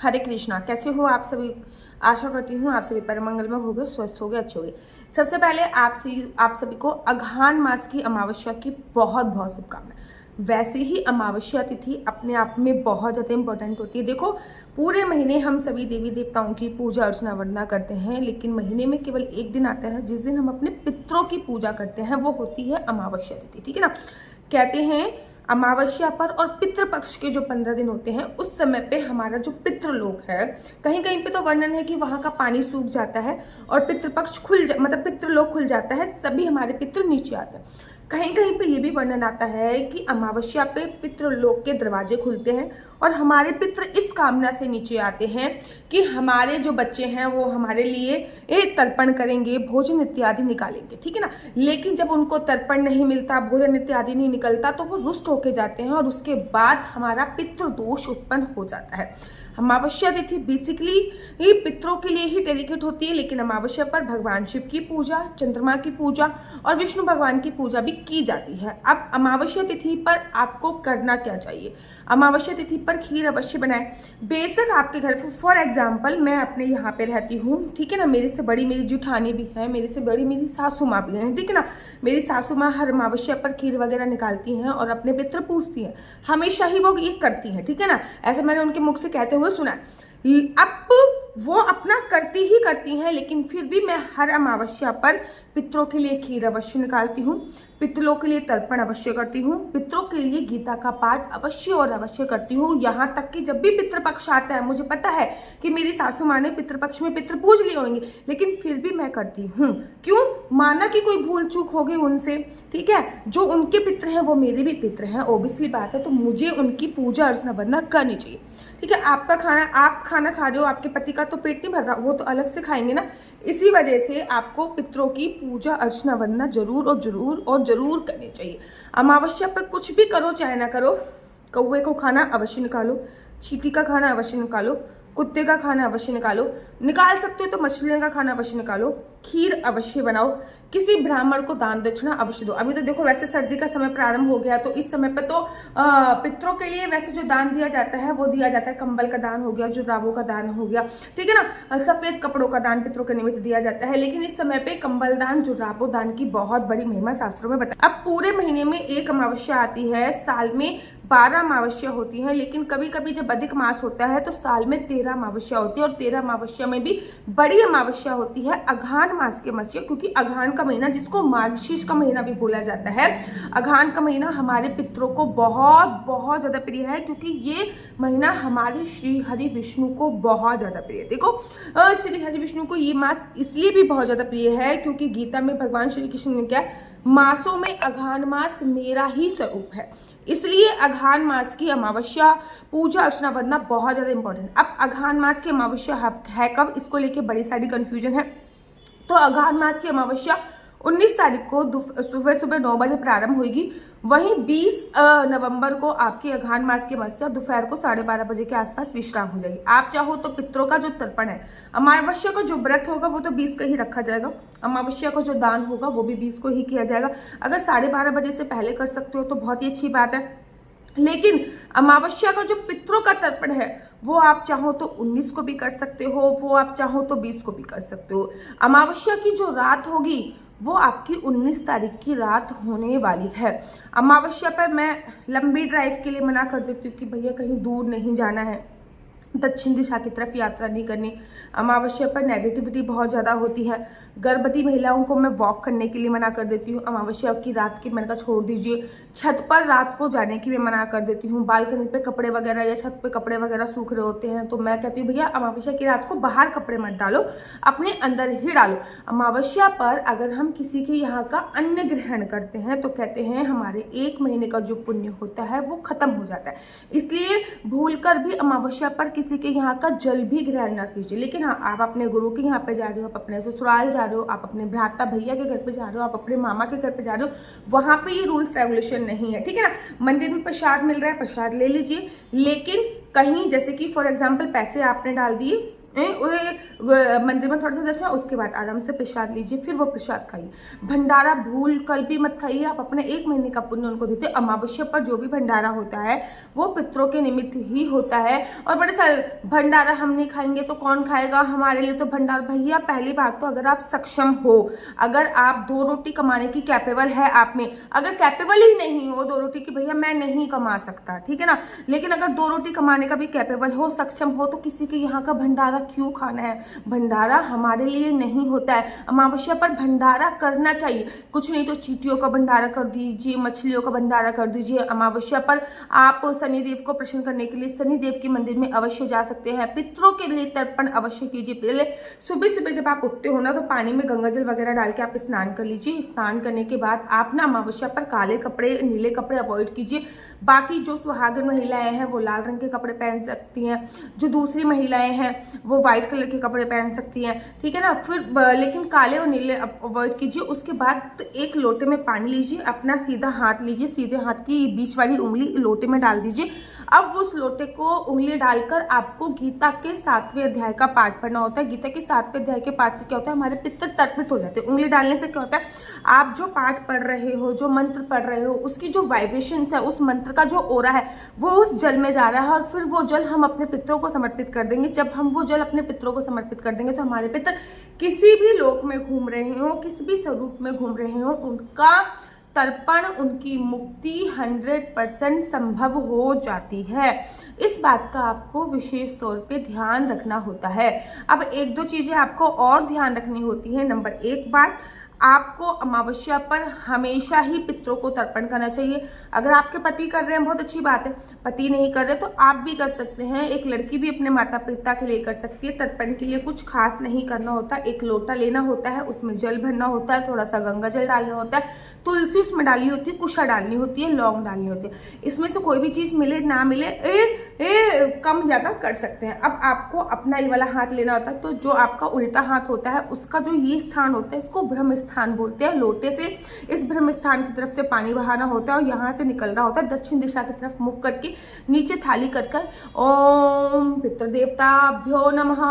हरे कृष्णा। कैसे हो आप सभी? आशा करती हूँ आप सभी परम मंगल में होगे, स्वस्थ होगे, अच्छे होगे। सबसे पहले आप सभी को अघान मास की अमावस्या की बहुत बहुत शुभकामनाएं। वैसे ही अमावस्या तिथि अपने आप में बहुत ज़्यादा इंपॉर्टेंट होती है। देखो, पूरे महीने हम सभी देवी देवताओं की पूजा अर्चना वंदना करते हैं, लेकिन महीने में केवल एक दिन आता है जिस दिन हम अपने पितरों की पूजा करते हैं, वो होती है अमावस्या तिथि। ठीक है ना? कहते हैं अमावस्या पर और पितृपक्ष के जो 15 दिन होते हैं उस समय पे हमारा जो पितृलोक है, कहीं कहीं पे तो वर्णन है कि वहां का पानी सूख जाता है और पितृपक्ष मतलब पितृलोक खुल जाता है, सभी हमारे पितृ नीचे आते हैं। कहीं कहीं पे ये भी वर्णन आता है कि अमावस्या पे पितृलोक के दरवाजे खुलते हैं और हमारे पितृ इस कामना से नीचे आते हैं कि हमारे जो बच्चे हैं वो हमारे लिए एक तर्पण करेंगे, भोजन इत्यादि निकालेंगे। ठीक है ना? लेकिन जब उनको तर्पण नहीं मिलता, भोजन इत्यादि नहीं निकलता, तो वो रुष्ट होके जाते हैं और उसके बाद हमारा पितृ दोष उत्पन्न हो जाता है। अमावस्या तिथि बेसिकली ये पितरों के लिए ही डेडिकेट होती है, लेकिन अमावस्या पर भगवान शिव की पूजा, चंद्रमा की पूजा और विष्णु भगवान की पूजा भी की जाती है। अब अमावस्या तिथि पर आपको करना क्या चाहिए? अमावस्या तिथि पर खीर अवश्य बनाएं। बेशक आपके घर पर, फॉर एग्जाम्पल मैं अपने यहाँ पे रहती हूँ, ठीक है ना, मेरे से बड़ी मेरी जुठानी भी है, मेरे से बड़ी मेरी सासू माँ भी है, ठीक है ना। मेरी सासू माँ हर अमावस्या पर खीर वगैरह निकालती हैं और अपने पितृ पूजती हैं, हमेशा ही वो ये करती हैं। ठीक है ना? ऐसा मैंने उनके मुख से कहते हुए सुना। अब वो अपना करती ही करती हैं, लेकिन फिर भी मैं हर अमावस्या पर पितरों के लिए खीर अवश्य निकालती हूँ, पितरों के लिए तर्पण अवश्य करती हूँ, पितरों के लिए गीता का पाठ अवश्य और अवश्य करती हूँ। यहाँ तक कि जब भी पितृपक्ष आता है, मुझे पता है कि मेरी सासू माँ ने पितृपक्ष में पितृ पूज लिए होंगे, लेकिन फिर भी मैं करती हूँ। क्यों? माना कि कोई भूल चूक हो गई उनसे, ठीक है, जो उनके पितृ हैं वो मेरे भी पितृ हैं, ओबियसली बात है, तो मुझे उनकी पूजा अर्चना वंदना करनी चाहिए। ठीक है? आपका खाना, आप खाना खा रहे हो, आपके पति का तो पेट नहीं भर रहा, वो तो अलग से खाएंगे ना। इसी वजह से आपको पितरों की पूजा अर्चना वंदना जरूर करनी चाहिए। अमावस्या पर कुछ भी करो चाहे ना करो, कौवे को खाना अवश्य निकालो, चींटी का खाना अवश्य निकालो, कुत्ते का खाना अवश्य निकाल सकते हो तो मछलियों का खाना अवश्य निकालो, खीर अवश्य बनाओ, किसी ब्राह्मण को दान दक्षिणा अवश्य दो। अभी तो देखो वैसे सर्दी का समय प्रारंभ हो गया, तो इस समय पे तो पितरों के लिए वैसे जो दान दिया जाता है वो दिया जाता है, कंबल का दान हो गया, जुराबों का दान हो गया, ठीक है ना, सफेद कपड़ों का दान पितरों के निमित्त दिया जाता है। लेकिन इस समय पे कंबल दान, जुराबों दान की बहुत बड़ी महिमा शास्त्रों में बताई। अब पूरे महीने में एक अमावस्या आती है, साल में 12 अमावस्या होती है, लेकिन कभी कभी जब अधिक मास होता है तो साल में 13 अमावस्या होती है, और 13 अमावस्या में भी बड़ी अमावस्या होती है अघान मास के अमावस्या, क्योंकि अघान का महीना, जिसको मार्गशीर्ष का महीना भी बोला जाता है, अघान का महीना हमारे पितरों को बहुत बहुत ज्यादा प्रिय है, क्योंकि ये महीना हमारे श्री हरि विष्णु को बहुत ज्यादा प्रिय है। देखो, श्री हरि विष्णु को ये मास इसलिए भी बहुत ज्यादा प्रिय है क्योंकि गीता में भगवान श्री कृष्ण ने क्या, मासों में अघान मास मेरा ही स्वरूप है, इसलिए अघान मास की अमावस्या पूजा अर्चना वंदना बहुत ज्यादा इंपॉर्टेंट। अब अघान मास की अमावस्या है कब, इसको लेके बड़ी सारी कंफ्यूजन है। तो अघान मास की अमावस्या 19 तारीख को सुबह 9 बजे प्रारंभ होगी, वहीं 20 नवंबर को आपकी अघान मास की अमावस्या दोपहर को 12:30 बजे के आसपास विश्राम हो जाएगी। आप चाहो तो पितरों का जो तर्पण है, अमावस्या का जो व्रत होगा वो तो 20 का ही रखा जाएगा, अमावस्या का जो दान होगा वो भी 20 को ही किया जाएगा। अगर 12:30 बजे से पहले कर सकते हो तो बहुत ही अच्छी बात है, लेकिन अमावस्या का जो पितरों का तर्पण है वो आप चाहो तो 19 को भी कर सकते हो, वो आप चाहो तो 20 को भी कर सकते हो। अमावस्या की जो रात होगी वो आपकी 19 तारीख की रात होने वाली है। अमावस्या पर मैं लंबी ड्राइव के लिए मना कर देती हूँ कि भैया कहीं दूर नहीं जाना है, दक्षिण दिशा की तरफ यात्रा नहीं करनी। अमावस्या पर नेगेटिविटी बहुत ज़्यादा होती है। गर्भवती महिलाओं को मैं वॉक करने के लिए मना कर देती हूँ। अमावस्या की रात की मैंने कहा छोड़ दीजिए। छत पर रात को जाने की मैं मना कर देती हूँ। बालकनी पे कपड़े वगैरह या छत पे कपड़े वगैरह सूख रहे होते हैं तो मैं कहती हूँ भैया अमावस्या की रात को बाहर कपड़े मत डालो, अपने अंदर ही डालो। अमावस्या पर अगर हम किसी के यहाँ का अन्न ग्रहण करते हैं तो कहते हैं हमारे 1 महीने का जो पुण्य होता है वो खत्म हो जाता है, इसलिए भूलकर भी अमावस्या पर किसी के यहाँ का जल भी ग्रहण ना कीजिए। लेकिन हाँ, आप अपने गुरु के यहाँ पे जा रहे हो, आप अपने ससुराल जा रहे हो, आप अपने भ्राता भैया के घर पे जा रहे हो, आप अपने मामा के घर पे जा रहे हो, वहाँ पे ये रूल्स रेगुलेशन नहीं है, ठीक है ना। मंदिर में प्रसाद मिल रहा है, प्रसाद ले लीजिए, लेकिन कहीं जैसे कि फॉर एग्जाम्पल पैसे आपने डाल दिए मंदिर में थोड़ा सा दर्शन, उसके बाद आराम से प्रसाद लीजिए, फिर वो प्रसाद खाइए। भंडारा भूल कल भी मत खाइए, आप अपने 1 महीने का पुण्य उनको देते। अमावस्या पर जो भी भंडारा होता है वो पितरों के निमित्त ही होता है। और बड़े सारे भंडारा हम नहीं खाएंगे तो कौन खाएगा, हमारे लिए तो भंडारा। भैया पहली बात तो अगर आप सक्षम हो, अगर आप 2 रोटी कमाने की कैपेबल है आप में, अगर कैपेबल ही नहीं हो 2 रोटी की, भैया मैं नहीं कमा सकता, ठीक है ना, लेकिन अगर 2 रोटी कमाने का भी कैपेबल हो, सक्षम हो, तो किसी के यहाँ का भंडारा क्यों खाना है। भंडारा हमारे लिए नहीं होता है। अमावस्या पर भंडारा करना चाहिए, कुछ नहीं तो चींटियों का भंडारा कर दीजिए, मछलियों का भंडारा कर दीजिए। अमावस्या पर आप शनिदेव को प्रसन्न करने के लिए शनिदेव के मंदिर में अवश्य जा सकते हैं। पितरों के लिए तर्पण अवश्य कीजिए। पहले सुबह सुबह जब आप उठते हो ना, तो पानी में गंगा जल वगैरह डाल के आप स्नान कर लीजिए। स्नान करने के बाद आप ना अमावस्या पर काले कपड़े, नीले कपड़े अवॉइड कीजिए। बाकी जो सुहागन महिलाएं हैं वो लाल रंग के कपड़े पहन सकती हैं, जो दूसरी महिलाएं हैं वो व्हाइट कलर के कपड़े पहन सकती हैं, ठीक है ना। फिर लेकिन काले और नीले अवॉइड कीजिए। उसके बाद 1 लोटे में पानी लीजिए, अपना सीधा हाथ लीजिए, सीधे हाथ की बीच वाली उंगली लोटे में डाल दीजिए। अब उस लोटे को उंगली डालकर आपको गीता के 7वें अध्याय का पाठ पढ़ना होता है। गीता के 7वें अध्याय के पाठ से क्या होता है, हमारे पितर तर्पित हो जाते हैं। उंगली डालने से क्या होता है, आप जो पाठ पढ़ रहे हो, जो मंत्र पढ़ रहे हो, उसकी जो वाइब्रेशंस है, उस मंत्र का जो ओरा है, वो उस जल में जा रहा है। और फिर वो जल हम अपने पितरों को समर्पित कर देंगे। जब हम वो जल अपने पितरों को समर्पित कर देंगे तो हमारे पितर किसी भी लोक में घूम रहे हो, किसी भी स्वरूप में घूम रहे हो, उनका तर्पण, उनकी मुक्ति 100% संभव हो जाती है। इस बात का आपको विशेष तौर पे ध्यान रखना होता है। अब 1-2 चीजें आपको और ध्यान रखनी होती है। नंबर 1 बात, आपको अमावस्या पर हमेशा ही पितरों को तर्पण करना चाहिए। अगर आपके पति कर रहे हैं बहुत अच्छी बात है, पति नहीं कर रहे तो आप भी कर सकते हैं। एक लड़की भी अपने माता पिता के लिए कर सकती है। तर्पण के लिए कुछ खास नहीं करना होता, 1 लोटा लेना होता है, उसमें जल भरना होता है, थोड़ा सा गंगा जल डालना होता है, तुलसी उसमें डालनी होती है, कुशा डालनी होती है, लौंग डालनी होती है। इसमें से कोई भी चीज मिले ना मिले कम ज्यादा कर सकते हैं। अब आपको अपना ये वाला हाथ लेना होता है, तो जो आपका उल्टा हाथ होता है उसका जो ये स्थान होता है, इसको ब्रह्म स्थान बोलते हैं। लोटे से इस ब्रह्म स्थान की तरफ से पानी बहाना होता है और यहाँ से निकलना होता है दक्षिण दिशा की तरफ मुख करके, नीचे थाली कर ओम पितृदेवताभ्यो नमः,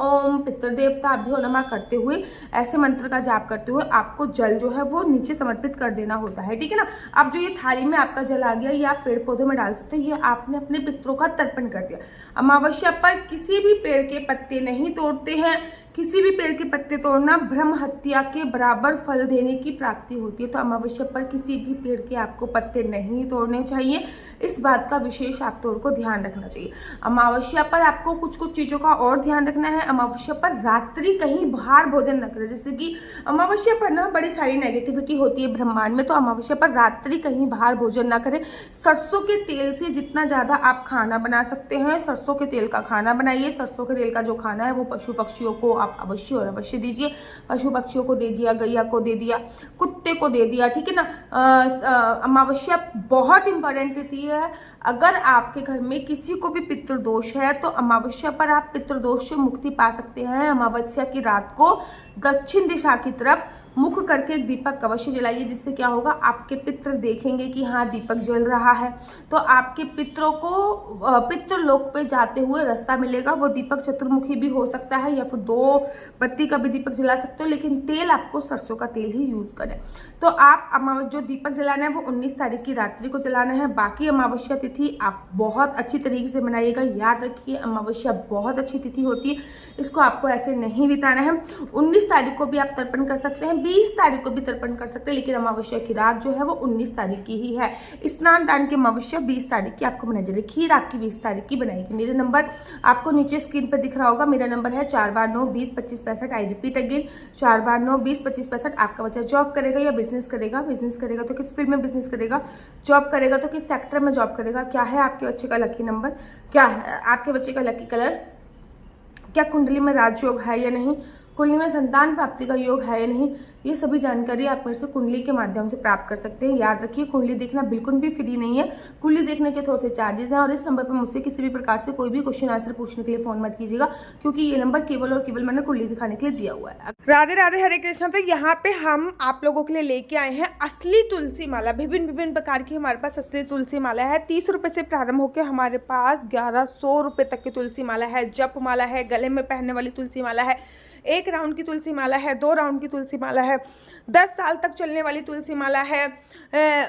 ओम पितृदेवताभ्यो नमः करते हुए, ऐसे मंत्र का जाप करते हुए आपको जल जो है वो नीचे समर्पित कर देना होता है, ठीक है ना। अब जो ये थाली में आपका जल आ गया, ये आप पेड़ पौधों में डाल सकते हैं। ये आपने अपने पितरों का तर्पण कर दिया। अमावस्या पर किसी भी पेड़ के पत्ते नहीं तोड़ते हैं। किसी भी पेड़ के पत्ते तोड़ना ब्रह्म हत्या के बराबर फल देने की प्राप्ति होती है। तो अमावस्या पर किसी भी पेड़ के आपको पत्ते नहीं तोड़ने चाहिए। इस बात का विशेष आप तौर को ध्यान रखना चाहिए। अमावस्या पर आपको कुछ कुछ चीज़ों का और ध्यान रखना है। अमावस्या पर रात्रि कहीं बाहर भोजन न करें। जैसे कि अमावस्या पर ना बड़ी सारी नेगेटिविटी होती है ब्रह्मांड में, तो अमावस्या पर रात्रि कहीं बाहर भोजन ना करें। सरसों के तेल से जितना ज़्यादा आप खाना बना सकते हैं, सरसों के तेल का खाना बनाइए। सरसों के तेल का जो खाना है वो पशु पक्षियों को आप अवश्य और अवश्य दीजिए। पशु पक्षियों को दे दिया, गैया को दे दिया, कुत्ते को दे दिया, ठीक है ना। अमावस्या बहुत इंपॉर्टेंट होती है। अगर आपके घर में किसी को भी पितृदोष है तो अमावस्या पर आप पितृदोष से मुक्ति पा सकते हैं। अमावस्या की रात को दक्षिण दिशा की तरफ मुख करके एक दीपक अवश्य जलाइए, जिससे क्या होगा, आपके पितृ देखेंगे कि हाँ दीपक जल रहा है, तो आपके पितरों को पितृलोक पे जाते हुए रास्ता मिलेगा। वो दीपक चतुर्मुखी भी हो सकता है या फिर 2 बत्ती का भी दीपक जला सकते हो, लेकिन तेल आपको सरसों का तेल ही यूज करें। तो आप जो दीपक जलाना है वो 19 तारीख की रात्रि को जलाना है। बाकी अमावस्या तिथि आप बहुत अच्छी तरीके से मनाइएगा। याद रखिए अमावस्या बहुत अच्छी तिथि होती है, इसको आपको ऐसे नहीं बिताना है। 19 तारीख को भी आप तर्पण कर सकते हैं, 20 तारीख को भी तर्पण कर सकते हैं, लेकिन अमावस्या की रात जो है वो 19 तारीख की ही है। स्नान दान की अमावस्या 20 तारीख की आपको बनाई जाएगी। खीर आपकी 20 तारीख की बनाएगी। मेरे नंबर आपको नीचे स्क्रीन पर दिख रहा होगा। मेरा नंबर है 429-20-25-65। I repeat again 429-20-25-65। आपका बच्चा जॉब करेगा या बिजनेस करेगा? बिजनेस करेगा तो किस फील्ड में बिजनेस करेगा? जॉब करेगा तो किस सेक्टर में जॉब करेगा? क्या है आपके बच्चे का लकी नंबर? क्या है आपके बच्चे का लकी कलर? क्या कुंडली में राजयोग है या नहीं? कुंडली में संतान प्राप्ति का योग है या नहीं, ये सभी जानकारी आप मेरे से कुंडली के माध्यम से प्राप्त कर सकते हैं। याद रखिए, कुंडली देखना बिल्कुल भी फ्री नहीं है। कुंडली देखने के थोड़े से चार्जेस हैं और इस नंबर पर मुझसे किसी भी प्रकार से कोई भी क्वेश्चन आंसर पूछने के लिए फोन मत कीजिएगा, क्योंकि ये नंबर केवल और केवल मैंने कुंडली दिखाने के लिए दिया हुआ है। राधे राधे, हरे कृष्णा। तो यहाँ पे हम आप लोगों के लिए लेके आए हैं असली तुलसी माला। विभिन्न प्रकार की हमारे पास असली तुलसी माला है। 30 रुपए से प्रारंभ होकर हमारे पास 1100 रुपए तक की तुलसी माला है। जप माला है, गले में पहनने वाली तुलसी माला है, 1 राउंड की तुलसी माला है, 2 राउंड की तुलसी माला है, 10 साल तक चलने वाली तुलसी माला है,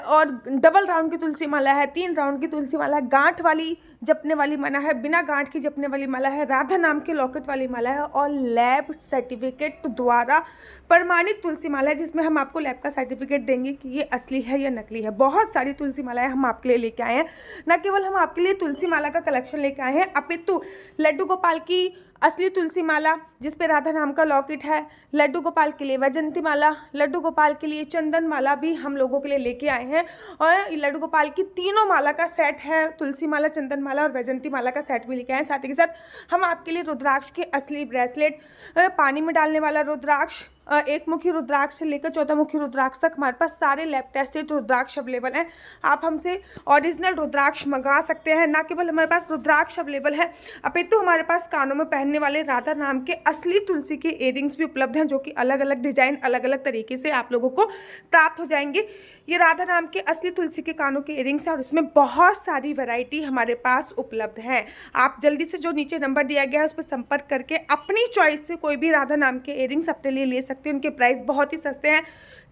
और डबल राउंड की तुलसी माला है, 3 राउंड की तुलसी माला है, गांठ वाली जपने वाली माला है, बिना गांठ की जपने वाली माला है, राधा नाम के लॉकेट वाली माला है, और लैब सर्टिफिकेट द्वारा प्रमाणित तुलसी माला है, जिसमें हम आपको लैब का सर्टिफिकेट देंगे कि ये असली है या नकली है। बहुत सारी तुलसी मालाएं हम आपके लिए लेके आए हैं। न केवल हम आपके लिए तुलसी माला का कलेक्शन लेके आए हैं, अपितु लड्डू गोपाल की असली तुलसी माला जिसपे राधा नाम का लॉकेट है, लड्डू गोपाल के लिए वैजंती माला, लड्डू गोपाल के लिए चंदन माला भी हम लोगों के लिए लेके आए हैं। और लड्डू गोपाल की तीनों माला का सेट है, तुलसी माला, चंदन माला और वैजंती माला का सेट भी लेके आए हैं। साथ ही के साथ हम आपके लिए रुद्राक्ष के असली ब्रेसलेट, पानी में डालने वाला रुद्राक्ष, 1 मुखी रुद्राक्ष से लेकर 14 मुखी रुद्राक्ष तक हमारे पास सारे लैब टेस्टेड रुद्राक्ष अवेलेबल हैं। आप हमसे ओरिजिनल रुद्राक्ष मंगा सकते हैं। ना केवल हमारे पास रुद्राक्ष अवेलेबल है, अपितु हमारे पास कानों में पहनने वाले राधा नाम के असली तुलसी के इयररिंग्स भी उपलब्ध हैं, जो कि अलग अलग डिजाइन, अलग अलग तरीके से आप लोगों को प्राप्त हो जाएंगे। ये राधा नाम के असली तुलसी के कानों के इयररिंग्स हैं और इसमें बहुत सारी वैरायटी हमारे पास उपलब्ध है। आप जल्दी से जो नीचे नंबर दिया गया है उस पर संपर्क करके अपनी चॉइस से कोई भी राधा नाम के इयररिंग्स अपने लिए ले सकते हैं। उनके प्राइस बहुत ही सस्ते हैं।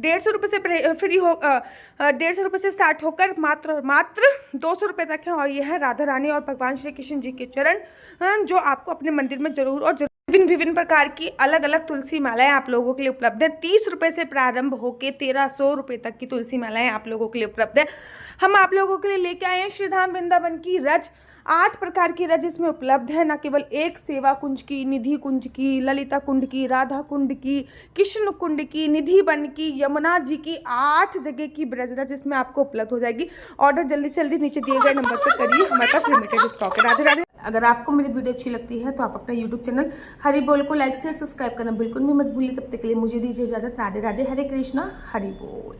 150 रुपये से फ्री हो 150 रुपये से स्टार्ट होकर मात्र 200 रुपये तक है। और यह है राधा रानी और भगवान श्री कृष्ण जी के चरण, जो आपको अपने मंदिर में जरूर और विभिन्न प्रकार की अलग अलग तुलसी मालाएं आप लोगों के लिए उपलब्ध है। 30 रुपये से प्रारंभ होकर 1300 रुपये तक की तुलसी मालाएं आप लोगों के लिए उपलब्ध है। हम आप लोगों के लिए लेके आए हैं श्रीधाम वृंदावन की रज। 8 प्रकार की रज इसमें उपलब्ध है। न केवल एक सेवा कुंज की, निधि कुंज की, ललिता कुंड की, राधा कुंड की, कृष्ण कुंड की, निधि वन की, यमुना जी की, 8 जगह की ब्रज रज इसमें आपको उपलब्ध हो जाएगी। ऑर्डर जल्दी से जल्दी नीचे दिए गए नंबर पर करिए, हमारे पास लिमिटेड स्टॉक है। राधे राधे। अगर आपको मेरी वीडियो अच्छी लगती है तो आप अपना YouTube चैनल हरि बोल को लाइक शेयर सब्सक्राइब करना बिल्कुल भी मत भूलिए। तब तक के लिए मुझे दीजिए इजाजत। राधे राधे, हरे कृष्णा, हरि बोल।